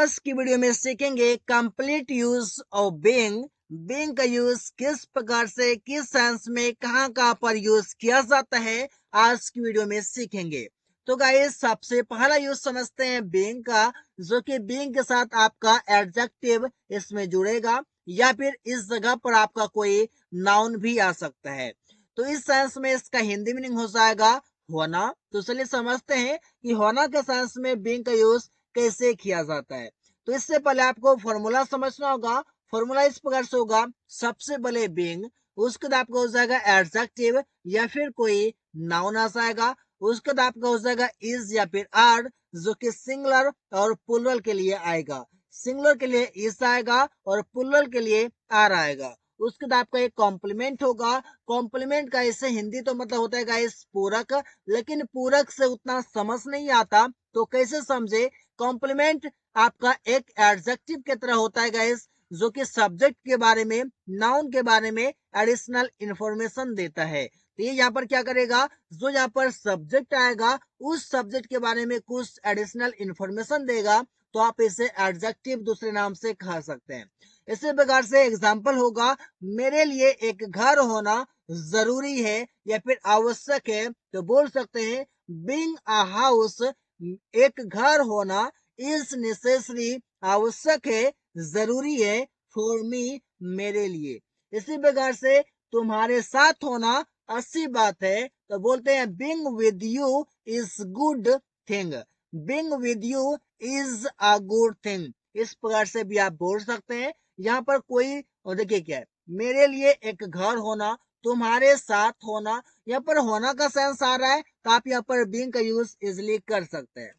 आज की वीडियो में सीखेंगे complete use of being. Being का यूज किस प्रकार से, किस सेंस में, कहां पर यूज किया जाता है, आज की वीडियो में सीखेंगे। तो गाइस, सबसे पहला यूज समझते हैं बीइंग का, जो कि बीइंग के साथ आपका एडजेक्टिव इसमें जुड़ेगा या फिर इस जगह पर आपका कोई नाउन भी आ सकता है। तो इस सेंस में इसका हिंदी मीनिंग हो जाएगा होना। तो चलिए समझते हैं कि होना के सेंस में बीइंग का यूज कैसे किया जाता है। तो इससे पहले आपको फॉर्मूला समझना होगा। फॉर्मूला इस प्रकार से होगा, सबसे पहले बीइंग, उसके बाद आपका हो जाएगा एडजेक्टिव या फिर कोई नाउन आ जाएगा। उसके बाद आपका हो जाएगा इज या फिर आर, जो कि सिंगुलर और प्लूरल के लिए आएगा। सिंगुलर के लिए इज आएगा और प्लूरल के लिए आर आएगा। उसके बाद आपका एक कॉम्प्लीमेंट होगा। कॉम्प्लीमेंट का इसे हिंदी तो मतलब होता है गाइस पूरक, लेकिन पूरक से उतना समझ नहीं आता, तो कैसे समझे। कॉम्प्लीमेंट आपका एक एडजेक्टिव की तरह होता है गाइस, जो कि सब्जेक्ट के बारे में, नाउन के बारे में एडिशनल इंफॉर्मेशन देता है। तो ये यहाँ पर क्या करेगा, जो यहाँ पर सब्जेक्ट आएगा उस सब्जेक्ट के बारे में कुछ एडिशनल इंफॉर्मेशन देगा, तो आप इसे एडजेक्टिव दूसरे नाम से कह सकते हैं। इसी प्रकार से एग्जाम्पल होगा, मेरे लिए एक घर होना जरूरी है या फिर आवश्यक है, तो बोल सकते हैं बीइंग अ हाउस, एक घर होना इज नेसेसरी, आवश्यक है, जरूरी है, फॉर मी, मेरे लिए। इसी प्रकार से तुम्हारे साथ होना अच्छी बात है, तो बोलते हैं being with you is good thing. Being with you is a good thing, इस प्रकार से भी आप बोल सकते हैं। यहाँ पर कोई, और देखिए क्या है, मेरे लिए एक घर होना, तुम्हारे साथ होना, यहाँ पर होना का सेंस आ रहा है, तो आप यहाँ पर बीइंग का यूज इजिली कर सकते हैं।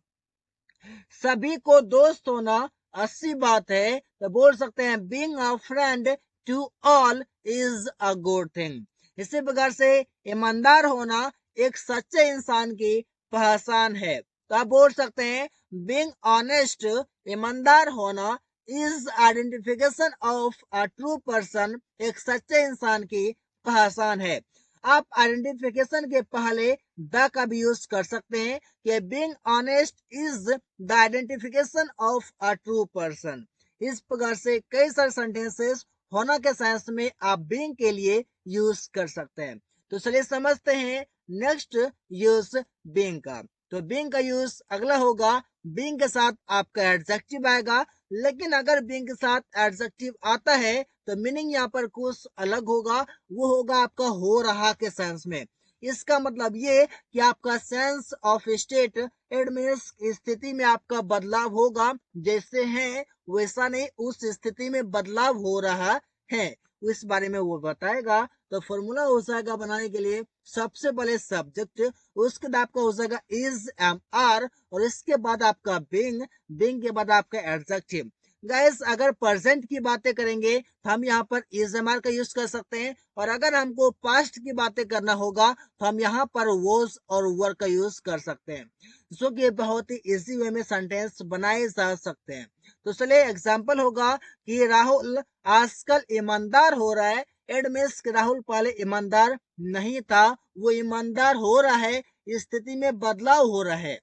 सभी को दोस्त होना अच्छी बात है, तो बोल सकते हैं being a friend to all is a good thing. इसी प्रकार से ईमानदार होना एक सच्चे इंसान की पहचान है, तो आप बोल सकते हैं बीइंग ऑनेस्ट, ईमानदार होना is identification of a true person, एक सच्चे इंसान की पहचान है। आप आइडेंटिफिकेशन के पहले द का भी यूज कर सकते हैं कि being honest is the identification of a true person. इस प्रकार से कई सारे सेंटेंसेस होना के सेंस में आप बीइंग के लिए यूज कर सकते हैं। तो चलिए समझते हैं नेक्स्ट यूज बीइंग का। तो बीइंग का यूज अगला होगा, बीइंग के साथ आपका एडजेक्टिव आएगा, लेकिन अगर बीइंग के साथ एडजेक्टिव आता है तो मीनिंग यहाँ पर कुछ अलग होगा। वो होगा आपका हो रहा के सेंस में। इसका मतलब ये कि आपका sense of state, it means स्थिति में आपका बदलाव होगा, जैसे है वैसा नहीं, उस स्थिति में बदलाव हो रहा है, इस बारे में वो बताएगा। तो फॉर्मूला हो जाएगा बनाने के लिए, सबसे पहले सब्जेक्ट, उसके बाद आपका हो जाएगा इज एम आर, और इसके बाद आपका बीइंग, बीइंग के बाद आपका एडजेक्टिव। गाइस, अगर प्रेजेंट की बातें करेंगे तो हम यहाँ पर इज एम आर का यूज कर सकते हैं, और अगर हमको पास्ट की बातें करना होगा तो हम यहाँ पर वॉज और वर का यूज कर सकते हैं, जो कि बहुत ही इजी वे में सेंटेंस बनाए जा सकते हैं। तो चलिए एग्जाम्पल होगा कि राहुल आजकल ईमानदार हो रहा है। इट मीन्स राहुल पहले ईमानदार नहीं था, वो ईमानदार हो रहा है, स्थिति में बदलाव हो रहा है।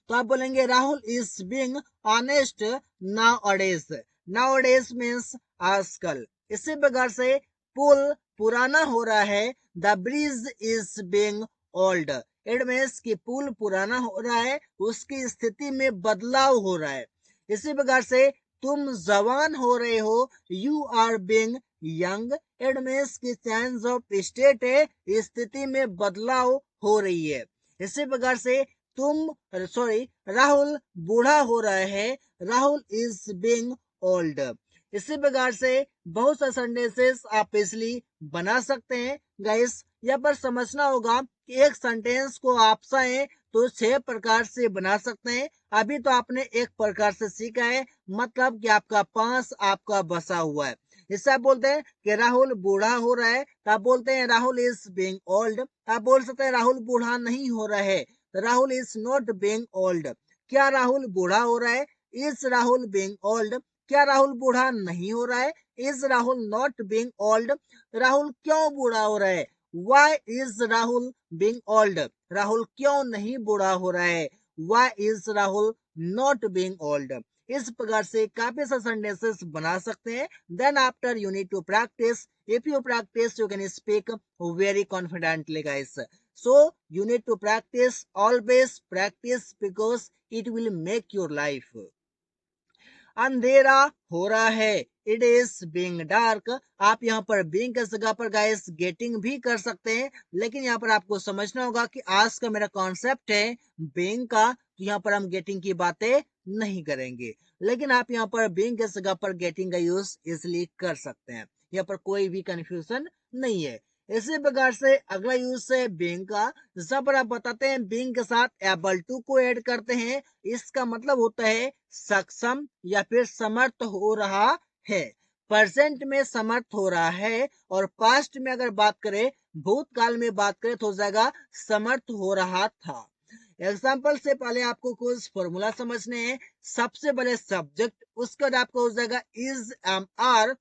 तो आप बोलेंगे Rahul is being honest nowadays. Nowadays means आजकल। इसी प्रकार से पुल पुराना हो रहा है, the bridge is being old. It means कि पुल पुराना हो रहा है, उसकी स्थिति में बदलाव हो रहा है। इसी प्रकार से तुम जवान हो रहे हो, you are being young. It means कि चेंज ऑफ स्टेट है, स्थिति में बदलाव हो रही है। इसी प्रकार से राहुल बूढ़ा हो रहा है, राहुल इज बीइंग ओल्ड। इसी प्रकार से बहुत सारे सेंटेंसेस आप इसलिए बना सकते हैं। गाइस, यहाँ पर समझना होगा कि एक सेंटेंस को आप चाहें तो 6 प्रकार से बना सकते हैं। अभी तो आपने एक प्रकार से सीखा है, मतलब कि आपका 5 आपका बसा हुआ है। इससे आप बोलते हैं कि राहुल बूढ़ा हो रहा है, तो आप बोलते हैं राहुल इज बीइंग ओल्ड। आप बोल सकते हैं राहुल बूढ़ा नहीं हो रहा है, Rahul is not being old. क्या राहुल बूढ़ा हो रहा है, इज राहुल बीइंग ओल्ड। क्या राहुल बूढ़ा नहीं हो रहा है, is Rahul not being old. Rahul क्यों बूढ़ा हो रहा है, why is Rahul being old. Rahul क्यों नहीं बूढ़ा हो रहा है, why is Rahul not being old. इस प्रकार से काफी सारे सेंटेंसेस बना सकते हैं. Then after you need to practise. If you practise you can speak very confidently guys. So you need to practice, always practice because it will make your life. अंधेरा हो रहा है. It is being dark. आप यहाँ पर being की जगह पर गाइस गेटिंग भी कर सकते हैं, लेकिन यहाँ पर आपको समझना होगा कि आज का मेरा कॉन्सेप्ट है बीइंग का, तो यहाँ पर हम गेटिंग की बातें नहीं करेंगे. लेकिन आप यहाँ पर बीइंग की जगह पर गेटिंग का यूज इजिली कर सकते हैं. यहाँ पर कोई भी कंफ्यूजन नहीं है. इसी प्रकार से अगला यूज है बीइंग का. जहां पर आप बताते हैं बीइंग के साथ एबल टू को ऐड करते हैं. इसका मतलब होता है सक्षम या फिर समर्थ हो रहा है. प्रेजेंट में समर्थ हो रहा है, और पास्ट में अगर बात करें, भूतकाल में बात करें तो हो जाएगा समर्थ हो रहा था. एग्जाम्पल से पहले आपको कुछ फॉर्मूला समझने हैं. सबसे पहले सब्जेक्ट, उसके बाद आपको हो जाएगा इज एम आर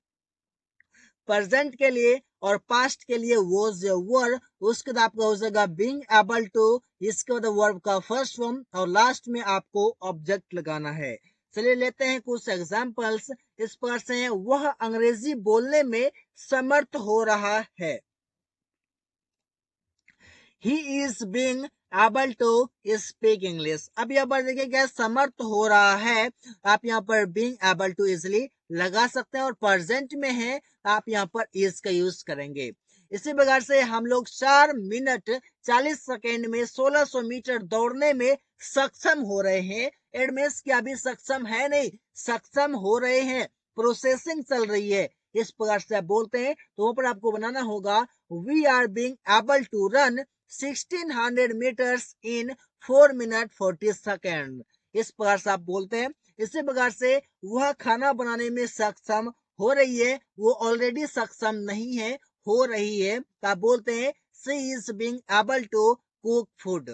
प्रेजेंट के लिए, और पास्ट के लिए वॉज वर. उसके बाद आपका हो जाएगा बीइंग एबल टू. इसके बाद वर्ब का फर्स्ट फॉर्म, और लास्ट में आपको ऑब्जेक्ट लगाना है. चलिए लेते हैं कुछ एग्जांपल्स. इस पर से वह अंग्रेजी बोलने में समर्थ हो रहा है. He is being able to speak English. अब यहाँ पर देखिए क्या समर्थ हो रहा है. आप यहाँ पर बीइंग एबल टू इजिली लगा सकते हैं, और प्रेजेंट में है आप यहाँ पर इज का यूज करेंगे. इसी प्रकार से हम लोग 4 मिनट 40 सेकेंड में 1600 मीटर दौड़ने में सक्षम हो रहे हैं. एडमेस क्या अभी सक्षम है नहीं, सक्षम हो रहे हैं, प्रोसेसिंग चल रही है. इस प्रकार से आप बोलते हैं, तो वहां पर आपको बनाना होगा we are being able to run 1600 meters in 4 minutes 40 seconds. इस प्रकार से आप बोलते हैं. इसी प्रकार से वह खाना बनाने में सक्षम हो रही है, वो ऑलरेडी सक्षम नहीं है, हो रही है, तो आप बोलते हैं she is being able to cook food.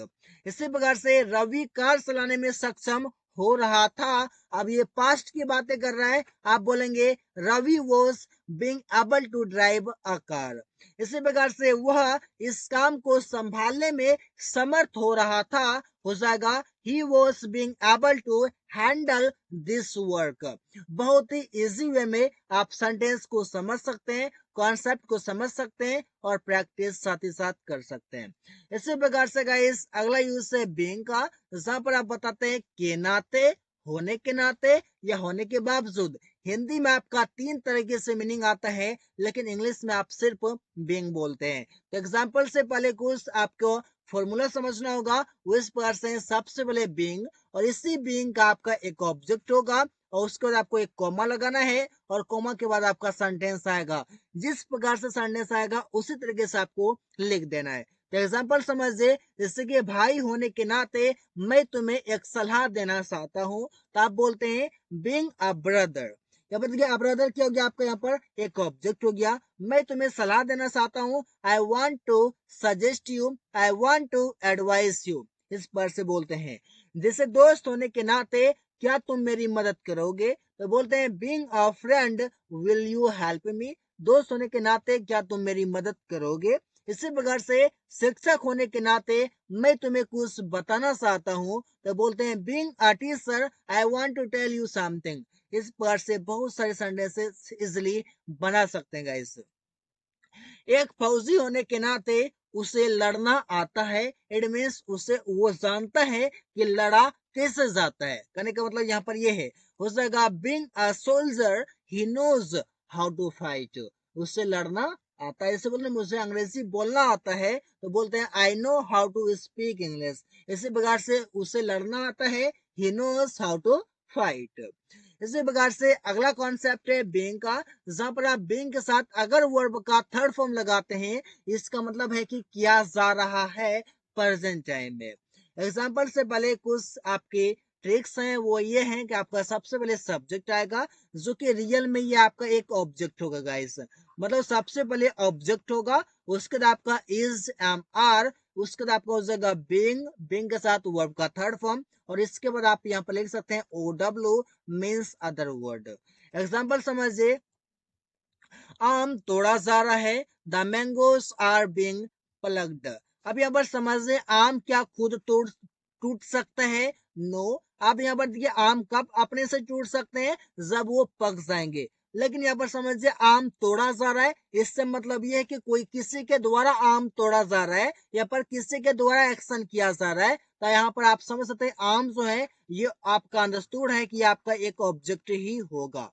इसी प्रकार से रवि कार चलाने में सक्षम हो रहा था. अब ये पास्ट की बातें कर रहा है, आप बोलेंगे Ravi was being able to drive a car. इसी प्रकार से वह इस काम को संभालने में समर्थ हो रहा था, हो जाएगा he was being able to handle this work. बहुत ही इजी वे में आप सेंटेंस को समझ सकते हैं, कॉन्सेप्ट को समझ सकते हैं, और प्रैक्टिस साथ ही साथ कर सकते हैं. इसी प्रकार से गाइस अगला यूज है बीइंग का, जहां पर आप बताते हैं के नाते, होने के नाते, या होने के बावजूद. हिंदी में आपका 3 तरीके से मीनिंग आता है, लेकिन इंग्लिश में आप सिर्फ बीइंग बोलते हैं. तो एग्जाम्पल से पहले कुछ आपको फॉर्मूला समझना होगा. वो इस प्रकार से सबसे पहले बीइंग, और इसी बीइंग का आपका एक ऑब्जेक्ट होगा, और उसके बाद आपको एक कॉमा लगाना है, और कॉमा के बाद आपका सेंटेंस आएगा. जिस प्रकार से सेंटेंस आएगा उसी तरीके से आपको लिख देना है. तो एग्जाम्पल समझिए, जैसे कि भाई होने के नाते मैं तुम्हें एक सलाह देना चाहता हूँ, तो आप बोलते हैं बीइंग अ ब्रदर. यहाँ पर देखिए ब्रदर क्या हो गया, आपका यहाँ पर एक ऑब्जेक्ट हो गया. मैं तुम्हें सलाह देना चाहता हूँ, I want to suggest you, I want to advice you. इस पर से बोलते हैं. जैसे दोस्त होने के नाते क्या तुम मेरी मदद करोगे, तो बोलते हैं being a friend will you help me. दोस्त होने के नाते क्या तुम मेरी मदद करोगे. इसी प्रकार से शिक्षक होने के नाते मैं तुम्हें कुछ बताना चाहता हूँ, तो बोलते हैं being a teacher I want to tell you something. इस प्रकार से बहुत सारे सेंटेंसेस इजिली बना सकते हैं गाइस. एक फौजी होने के नाते उसे लड़ना आता है. इट मीन्स उसे वो जानता है कि लड़ा कैसे जाता है. कहने का मतलब यहाँ पर ये है, हो जाएगा being a soldier he knows how to fight. उससे लड़ना आता है. ऐसे बोलते मुझे अंग्रेजी बोलना आता है, तो बोलते हैं I know how to speak English. इसी प्रकार से उसे लड़ना आता है, he knows how to fight. इसी प्रकार से अगला कॉन्सेप्ट है बीइंग का, जहां पर आप बीइंग के साथ अगर वर्ब का थर्ड फॉर्म लगाते हैं, इसका मतलब है कि किया जा रहा है प्रेजेंट टाइम में. एग्जाम्पल से पहले कुछ आपके ट्रिक्स हैं, वो ये हैं कि आपका सबसे पहले सब्जेक्ट आएगा, जो कि रियल में ये आपका एक ऑब्जेक्ट होगा गाइस. मतलब सबसे पहले ऑब्जेक्ट होगा, उसके बाद आपका इज एम आर, उसके बाद आपका हो जाएगा बीइंग, बीइंग के साथ वर्ब का थर्ड फॉर्म, और इसके बाद आप यहाँ पर लिख सकते हैं O W means other word. Example समझिए, आम तोड़ा जा रहा है, the mangoes are being plugged. अब यहाँ पर समझिए आम क्या खुद टूट सकता है, नो. आप यहाँ पर देखिए आम कब अपने से टूट सकते हैं, जब वो पक जाएंगे। लेकिन यहाँ पर समझिए आम तोड़ा जा रहा है, इससे मतलब ये है कि कोई किसी के द्वारा आम तोड़ा जा रहा है, यहाँ पर किसी के द्वारा एक्शन किया जा रहा है। तो यहाँ पर आप समझ सकते हैं आम जो है ये आपका अंडरस्टूड है कि आपका एक ऑब्जेक्ट ही होगा।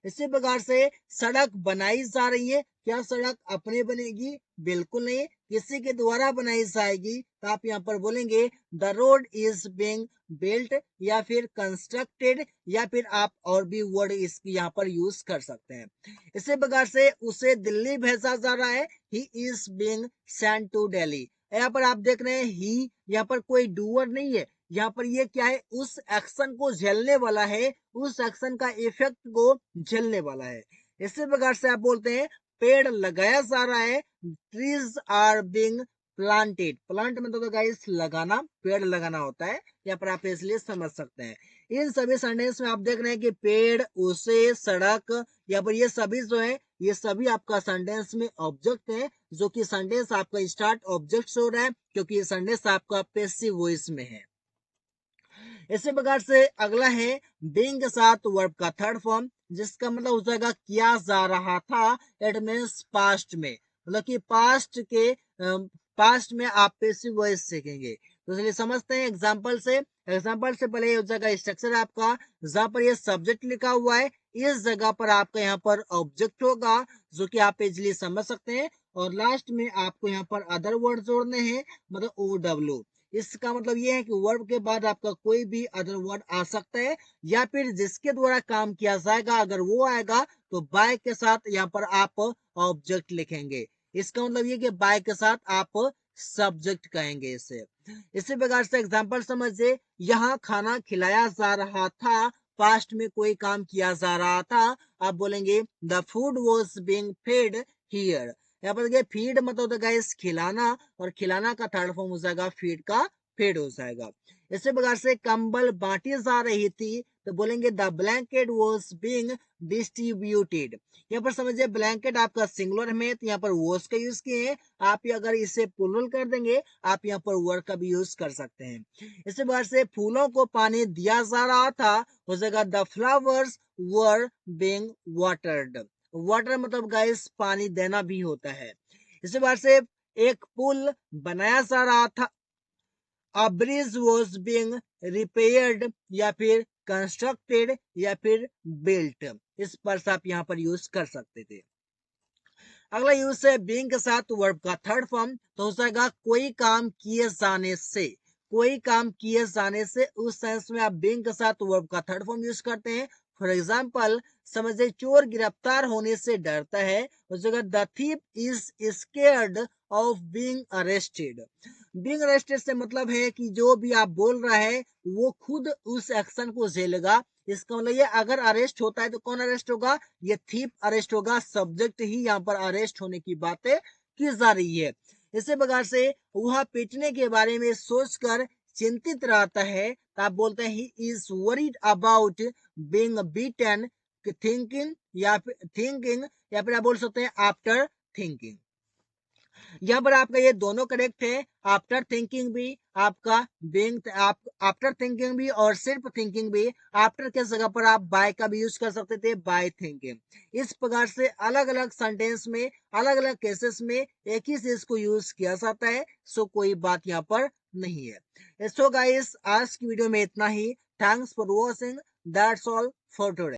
इसी प्रकार से सड़क बनाई जा रही है, क्या सड़क अपने बनेगी? बिल्कुल नहीं, किसी के द्वारा बनाई जाएगी। तो आप यहाँ पर बोलेंगे the road is being built, या फिर कंस्ट्रक्टेड, या फिर आप और भी वर्ड इसकी यहाँ पर यूज कर सकते हैं। इसी प्रकार से उसे दिल्ली भेजा जा रहा है, he is being sent to Delhi. यहाँ पर आप देख रहे हैं ही, यहाँ पर कोई डूअर नहीं है, यहाँ पर ये क्या है, उस एक्शन को झेलने वाला है, उस एक्शन का इफेक्ट को झेलने वाला है। इसी प्रकार से आप बोलते हैं पेड़ लगाया जा रहा है, trees are being planted. Plant मतलब तो गाइस लगाना, पेड़ लगाना होता है, यहाँ पर आप इसलिए समझ सकते हैं। इन सभी सेंटेंस में आप देख रहे हैं कि पेड़, उसे, सड़क, यहाँ पर ये सभी जो है ये सभी आपका सेंटेंस में ऑब्जेक्ट है, जो कि सेंटेंस आपका स्टार्ट ऑब्जेक्ट से हो रहा है, क्योंकि ये सेंटेंस आपका पैसिव वॉइस में है। इसी प्रकार से अगला है बीइंग के साथ वर्ब का थर्ड फॉर्म, जिसका मतलब हो जाएगा किया जा रहा था। इट मीन्स पास्ट में, मतलब कि पास्ट में आप पैसिव वॉइस सीखेंगे। तो चलिए समझते हैं एग्जांपल से। एग्जांपल से पहले हो जाएगा स्ट्रक्चर आपका, जहां पर ये सब्जेक्ट लिखा हुआ है, इस जगह पर आपका यहाँ पर ऑब्जेक्ट होगा, जो कि आप इजिली समझ सकते हैं। और लास्ट में आपको यहाँ पर अदर वर्ड जोड़ने हैं, मतलब OW। इसका मतलब ये है कि वर्ब के बाद आपका कोई भी अदर वर्ड आ सकता है, या फिर जिसके द्वारा काम किया जाएगा अगर वो आएगा तो बाय के साथ यहाँ पर आप ऑब्जेक्ट लिखेंगे। इसका मतलब ये कि बाय के साथ आप सब्जेक्ट कहेंगे इसे। इसी प्रकार से एग्जांपल समझिए, यहाँ खाना खिलाया जा रहा था, पास्ट में कोई काम किया जा रहा था, आप बोलेंगे the food was being fade here. यहाँ पर देखिए फीड मतलब होता है गाइस खिलाना, और खिलाना का थर्ड फॉर्म हो जाएगा फीड का, फेड हो जाएगा। इसी प्रकार से कंबल बांटी जा रही थी, तो बोलेंगे the blanket was being distributed. यहाँ पर समझिए ब्लैंकेट आपका सिंगुलर में, तो यहाँ पर वॉज का यूज किए हैं। आप अगर इसे प्लूरल कर देंगे, आप यहाँ पर वर का भी यूज कर सकते हैं। इसी प्रकार से फूलों को पानी दिया जा रहा था, हो जाएगा the flowers were being watered. Water मतलब गाइस पानी देना भी होता है। इसी बात से एक पुल बनाया जा रहा था, अ ब्रिज वॉज बीइंग रिपेयर्ड, या फिर कंस्ट्रक्टेड, या फिर बिल्ट। इस पर से आप यहाँ पर यूज कर सकते थे। अगला यूज है बीइंग के साथ वर्ब का थर्ड फॉर्म, तो हो जाएगा कोई काम किए जाने से। कोई काम किए जाने से, उस सेंस में आप बीइंग के साथ वर्ब का थर्ड फॉर्म यूज करते हैं। फॉर एग्जाम्पल समझिए चोर गिरफ्तार होने से डरता है, उस जगह the thief is scared of being arrested. Being arrested से मतलब है कि जो भी आप बोल रहा है वो खुद उस एक्शन को झेलेगा। इसका मतलब ये अगर अरेस्ट होता है तो कौन अरेस्ट होगा? ये थीफ अरेस्ट होगा। सब्जेक्ट ही यहाँ पर अरेस्ट होने की बातें की जा रही है। इसी प्रकार से वह पिटने के बारे में सोचकर चिंतित रहता है, तो आप बोलते हैं he is worried about being beaten, thinking, या फिर आप बोल सकते हैं आफ्टर थिंकिंग। यहाँ पर आपका ये दोनों करेक्ट है, आफ्टर थिंकिंग भी आपका बीइंग, आप आफ्टर थिंकिंग भी और सिर्फ थिंकिंग भी। आफ्टर के जगह पर आप बाय का भी यूज कर सकते थे, बाय थिंकिंग। इस प्रकार से अलग अलग सेंटेंस में, अलग अलग केसेस में एक ही चीज को यूज किया जाता है। सो कोई बात यहाँ पर नहीं है। सो गाइस आज की वीडियो में इतना ही। Thanks for watching, that's all for today.